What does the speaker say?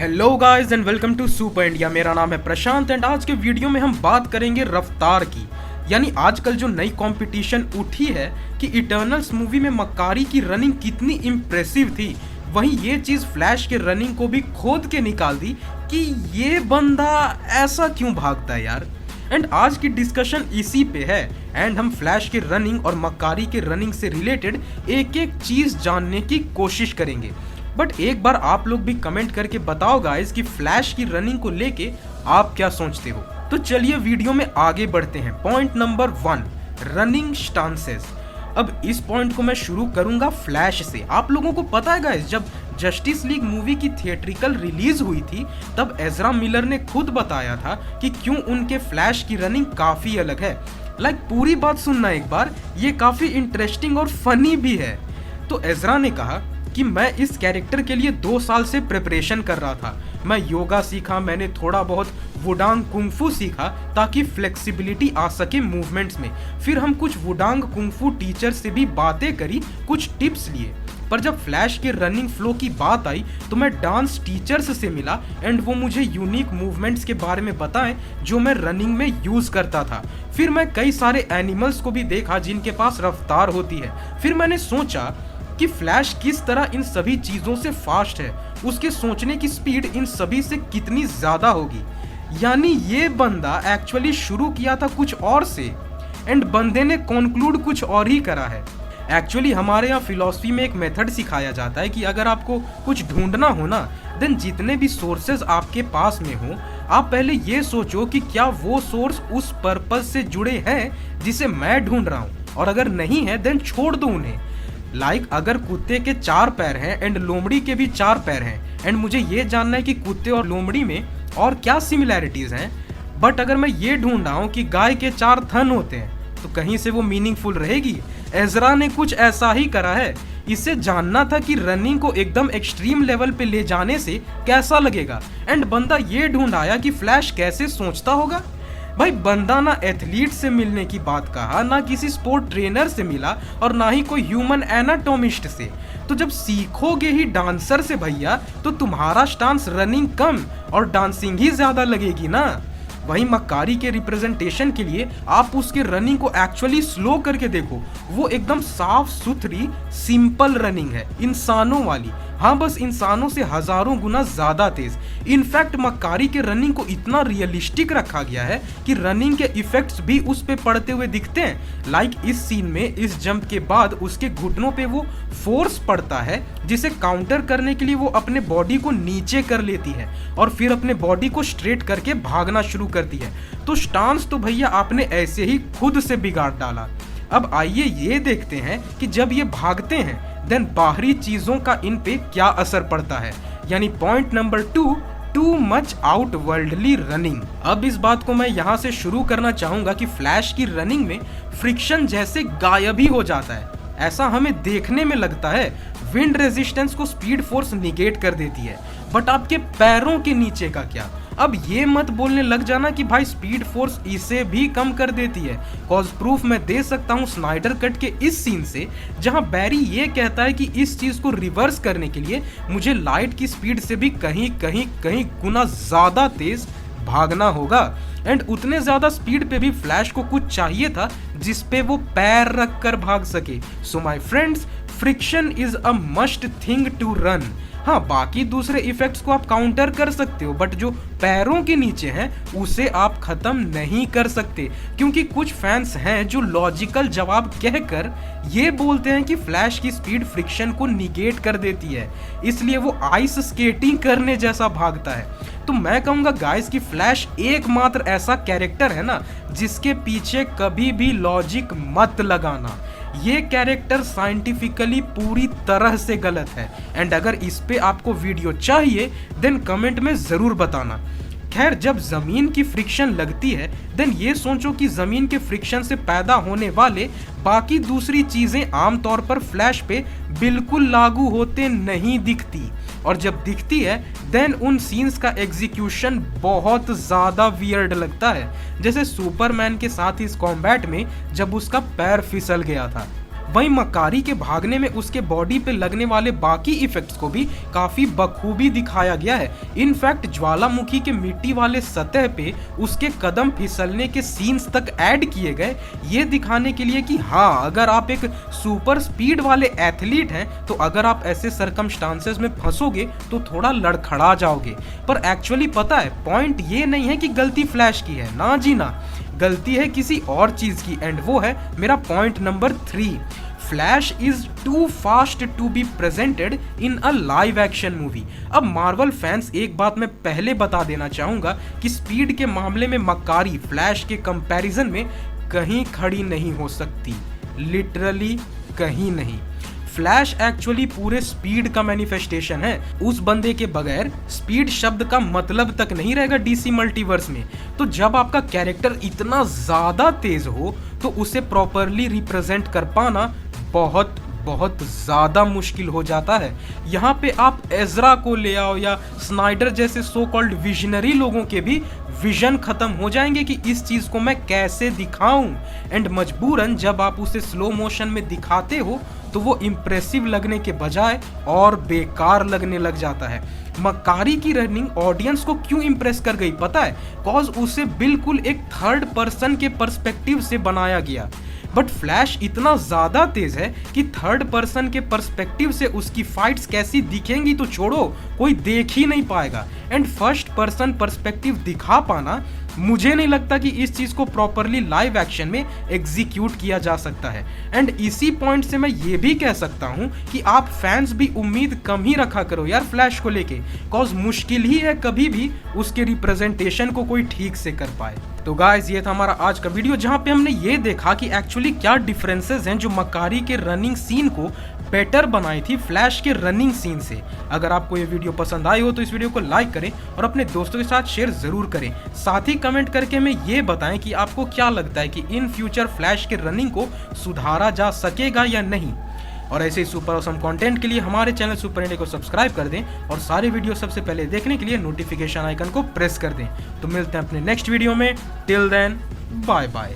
Hello guys and welcome to super India. मेरा नाम है प्रशांत एंड आज के वीडियो में हम बात करेंगे रफ्तार की। यानी आजकल जो नई कंपटीशन उठी है कि इटर्नल्स मूवी में मक्कारी की रनिंग कितनी इम्प्रेसिव थी, वहीं ये चीज़ फ्लैश के रनिंग को भी खोद के निकाल दी कि ये बंदा ऐसा क्यों भागता है यार। एंड आज की डिस्कशन इसी पे है एंड हम फ्लैश के रनिंग और मक्कारी के रनिंग से रिलेटेड एक एक चीज़ जानने की कोशिश करेंगे। बट एक बार आप लोग भी कमेंट करके बताओ गाइस कि फ्लैश की रनिंग को लेके आप क्या सोचते हो। तो चलिए वीडियो में आगे बढ़ते हैं। Point number 1, running stances. अब इस पॉइंट को मैं शुरू करूंगा फ्लैश से। आप लोगों को पता है गाइस, जब जस्टिस लीग मूवी की थिएट्रिकल रिलीज हुई थी तब एजरा मिलर ने खुद बताया था कि क्यों उनके फ्लैश की रनिंग काफी अलग है। पूरी बात सुनना एक बार, ये काफी इंटरेस्टिंग और फनी भी है। तो एजरा ने कहा कि मैं इस कैरेक्टर के लिए 2 साल से प्रिपरेशन कर रहा था। मैं योगा सीखा, मैंने थोड़ा बहुत वुडांग कुंगफू सीखा ताकि फ्लेक्सिबिलिटी आ सके मूवमेंट्स में। फिर हम कुछ वुडांग कुंगफू टीचर से भी बातें करी, कुछ टिप्स लिए। पर जब फ्लैश के रनिंग फ्लो की बात आई तो मैं डांस टीचर्स से मिला एंड वो मुझे यूनिक मूवमेंट्स के बारे में बताएं जो मैं रनिंग में यूज करता था। फिर मैं कई सारे एनिमल्स को भी देखा जिनके पास रफ्तार होती है। फिर मैंने सोचा कि फ्लैश किस तरह इन सभी चीजों से फास्ट है, उसके सोचने की स्पीड इन सभी से कितनी ज्यादा होगी। यानी ये बंदा एक्चुअली शुरू किया था कुछ और से एंड बंदे ने कंक्लूड कुछ और ही करा है। एक्चुअली हमारे यहाँ फिलॉसफी में एक मेथड सिखाया जाता है कि अगर आपको कुछ ढूंढना हो ना, देन जितने भी सोर्सेज आपके पास में हो, आप पहले ये सोचो कि क्या वो सोर्स उस पर्पस से जुड़े हैं जिसे मैं ढूंढ रहा हूँ, और अगर नहीं है देन छोड़ दो उन्हें। अगर कुत्ते के 4 पैर हैं एंड लोमड़ी के भी 4 पैर हैं एंड मुझे ये जानना है कि कुत्ते और लोमड़ी में और क्या सिमिलैरिटीज हैं, बट अगर मैं ये ढूंढ रहा हूँ कि गाय के 4 थन होते हैं तो कहीं से वो मीनिंगफुल रहेगी। एजरा ने कुछ ऐसा ही करा है। इसे जानना था कि रनिंग को एकदम एक्सट्रीम लेवल पे ले जाने से कैसा लगेगा एंड बंदा ये ढूंढ आया कि फ्लैश कैसे सोचता होगा। भाई बंदा ना एथलीट से मिलने की बात कहा, ना किसी स्पोर्ट ट्रेनर से मिला और ना ही कोई ह्यूमन एनाटोमिस्ट से। तो जब सीखोगे ही डांसर से भैया तो तुम्हारा स्टांस रनिंग कम और डांसिंग ही ज्यादा लगेगी ना। वहीं मक्कारी के रिप्रेजेंटेशन के लिए आप उसके रनिंग को एक्चुअली स्लो करके देखो, वो एकदम साफ सुथरी सिंपल रनिंग है, इंसानों वाली। हाँ, बस इंसानों से हजारों गुना ज्यादा तेज। इनफैक्ट मक्कारी के रनिंग को इतना रियलिस्टिक रखा गया है कि रनिंग के इफेक्ट्स भी उस पे पड़ते हुए दिखते हैं। इस सीन में इस जंप के बाद उसके घुटनों पे वो फोर्स पड़ता है जिसे काउंटर करने के लिए वो अपने बॉडी को नीचे कर लेती है और फिर अपने बॉडी को स्ट्रेट करके भागना शुरू करती है। तो स्टांस तो भैया आपने ऐसे ही खुद से बिगाड़ डाला। अब आइए ये देखते हैं कि जब ये भागते हैं देन बाहरी चीजों का इन पे क्या असर पड़ता है। यानी point number 2, too much out worldly running. अब इस बात को मैं यहाँ से शुरू करना चाहूंगा कि फ्लैश की रनिंग में फ्रिक्शन जैसे गायब ही हो जाता है, ऐसा हमें देखने में लगता है। विंड रेजिस्टेंस को स्पीड फोर्स निगेट कर देती है, बट आपके पैरों के नीचे का क्या? अब ये मत बोलने लग जाना कि भाई स्पीड फोर्स इसे भी कम कर देती है। कॉज प्रूफ मैं दे सकता हूँ स्नाइडर कट के इस सीन से, जहां बैरी ये कहता है कि इस चीज को रिवर्स करने के लिए मुझे लाइट की स्पीड से भी कहीं गुना ज्यादा तेज भागना होगा। एंड उतने ज्यादा स्पीड पे भी फ्लैश को कुछ चाहिए था जिस पे वो पैर रख कर भाग सके। So my friends, friction is a must thing to run. हाँ, बाकी दूसरे इफेक्ट्स को आप काउंटर कर सकते हो, बट जो पैरों के नीचे हैं उसे आप खत्म नहीं कर सकते, क्योंकि कुछ फैंस हैं जो लॉजिकल जवाब कहकर ये बोलते हैं कि फ्लैश की स्पीड फ्रिक्शन को निगेट कर देती है, इसलिए वो आइस स्केटिंग करने जैसा भागता है। तो मैं कहूंगा गाइस कि फ्लैश एकमात्र ऐसा कैरेक्टर है ना जिसके पीछे कभी भी लॉजिक मत लगाना। ये कैरेक्टर साइंटिफिकली पूरी तरह से गलत है एंड अगर इस पे आपको वीडियो चाहिए देन कमेंट में जरूर बताना। खैर, जब जमीन की फ्रिक्शन लगती है देन ये सोचो कि जमीन के फ्रिक्शन से पैदा होने वाले बाकी दूसरी चीजें आमतौर पर फ्लैश पे बिल्कुल लागू होते नहीं दिखती, और जब दिखती है देन उन सीन्स का एग्जीक्यूशन बहुत ज्यादा वियर्ड लगता है। जैसे सुपरमैन के साथ इस कॉम्बैट में जब उसका पैर फिसल गया था। वहीं मक्कारी के भागने में उसके बॉडी पे लगने वाले बाकी इफेक्ट्स को भी काफी बखूबी दिखाया गया है। इनफैक्ट ज्वालामुखी के मिट्टी वाले सतह पे उसके कदम फिसलने के सीन्स तक ऐड किए गए, ये दिखाने के लिए कि हाँ, अगर आप एक सुपर स्पीड वाले एथलीट हैं तो अगर आप ऐसे सरकमस्टांसेस में फंसोगे तो थोड़ा लड़खड़ा जाओगे। पर एक्चुअली पता है, पॉइंट ये नहीं है कि गलती फ्लैश की है, ना जी ना, गलती है किसी और चीज की, एंड वो है मेरा point number 3। Flash is too fast to be presented in a live action movie. अब मार्वल फैंस, एक बात मैं पहले बता देना चाहूंगा कि स्पीड के मामले में मक्कारी फ्लैश के कंपैरिजन में कहीं खड़ी नहीं हो सकती, लिटरली कहीं नहीं। फ्लैश एक्चुअली पूरे स्पीड का मैनिफेस्टेशन है। उस बंदे के बगैर स्पीड शब्द का मतलब तक नहीं रहेगा डीसी मल्टीवर्स में। तो जब आपका कैरेक्टर इतना ज्यादा तेज हो तो उसे प्रॉपरली रिप्रेजेंट कर पाना बहुत बहुत ज्यादा मुश्किल हो जाता है। यहाँ पे आप एजरा को ले आओ या स्नाइडर जैसे सो कॉल्ड विजनरी लोगों के भी विजन खत्म हो जाएंगे कि इस चीज को मैं कैसे दिखाऊं, एंड मजबूरन जब आप उसे स्लो मोशन में दिखाते हो तो वो इम्प्रेसिव लगने के बजाय और बेकार लगने लग जाता है। मक्कारी की रनिंग ऑडियंस को क्यों इम्प्रेस कर गई पता है? कॉज उसे बिल्कुल एक थर्ड पर्सन के पर्सपेक्टिव से बनाया गया। बट फ्लैश इतना ज्यादा तेज है कि थर्ड पर्सन के पर्सपेक्टिव से उसकी फाइट्स कैसी दिखेंगी तो छोड़ो, कोई देख ही नहीं पाएगा। एंड फर्स्ट पर्सन पर्सपेक्टिव दिखा पाना, मुझे नहीं लगता कि इस चीज को प्रॉपरली लाइव एक्शन में एग्जीक्यूट किया जा सकता है। एंड इसी पॉइंट से मैं ये भी कह सकता हूं कि आप फैंस भी उम्मीद कम ही रखा करो यार फ्लैश को लेके, कॉज मुश्किल ही है कभी भी उसके रिप्रेजेंटेशन को कोई ठीक से कर पाए। तो गाइस, ये था हमारा आज का वीडियो जहां पे हमने ये देखा कि एक्चुअली क्या डिफरेंसेस हैं जो मक्कारी के रनिंग सीन को बेटर बनाई थी फ्लैश के रनिंग सीन से। अगर आपको ये वीडियो पसंद आई हो तो इस वीडियो को लाइक करें और अपने दोस्तों के साथ शेयर जरूर करें। साथ ही कमेंट करके हमें ये बताएं कि आपको क्या लगता है कि इन फ्यूचर फ्लैश के रनिंग को सुधारा जा सकेगा या नहीं। और ऐसे ही सुपर ऑसम कंटेंट के लिए हमारे चैनल सुपर इंडिया को सब्सक्राइब कर दें और सारे वीडियो सबसे पहले देखने के लिए नोटिफिकेशन आइकन को प्रेस कर दें। तो मिलते हैं अपने नेक्स्ट वीडियो में। Till then, bye bye.